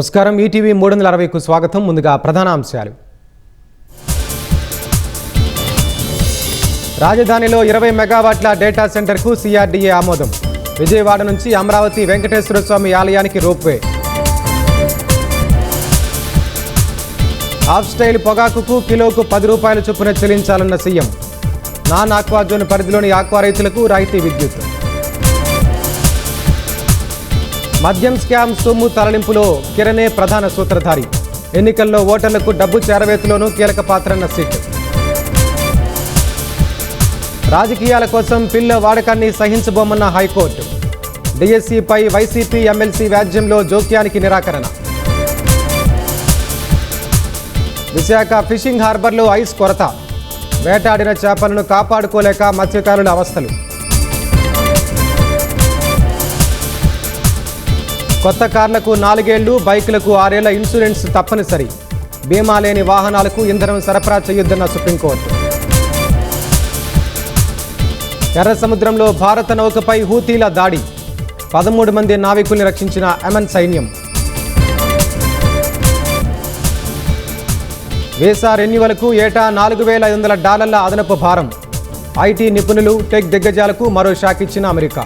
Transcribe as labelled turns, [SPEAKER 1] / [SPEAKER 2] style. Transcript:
[SPEAKER 1] నమస్కారం ఈటీవీ 360కు స్వాగతం. ముందుగా ప్రధాన అంశాలు. రాజధానిలో 20 మెగావాట్ల డేటా సెంటర్కు సిఆర్డీఏ ఆమోదం. విజయవాడ నుంచి అమరావతి వెంకటేశ్వర స్వామి ఆలయానికి రోప్వే. హాఫ్ స్టైల్ పొగాకుకు కిలోకు 10 రూపాయల చొప్పున చెల్లించాలన్న సీఎం. నాన్ ఆక్వా జోన్ పరిధిలోని ఆక్వా రైతులకు రాయితీ విద్యుత్. మద్యం స్కామ్ సొమ్ము తరలింపులో కిరణే ప్రధాన సూత్రధారి. ఎన్నికల్లో ఓటర్లకు డబ్బు చేరవేతలోనూ కీలక పాత్రన్న సిట్. రాజకీయాల కోసం పిల్ల వాడకాన్ని సహించబోమన్న హైకోర్టు. డిఎస్సిపై వైసీపీ ఎమ్మెల్సీ వ్యాజ్యంలో జోక్యానికి నిరాకరణ. విశాఖ ఫిషింగ్ హార్బర్లో ఐస్ కొరత. వేటాడిన చేపలను కాపాడుకోలేక మత్స్యకారుల అవస్థలు. కొత్త కార్లకు 4 ఏళ్లు, బైకులకు 6 ఏళ్ల ఇన్సూరెన్స్ తప్పనిసరి. బీమా లేని వాహనాలకు ఇంధనం సరఫరా చేయొద్దన్న సుప్రీంకోర్టు. ఎర్ర సముద్రంలో భారత నౌకపై హూతీల దాడి. 13 మంది నావికుల్ని రక్షించిన యెమెన్ సైన్యం. వీసా రెన్యువల్కు ఏటా $4,500 అదనపు భారం. ఐటీ నిపుణులు, టెక్ దిగ్గజాలకు మరో షాక్ ఇచ్చిన అమెరికా.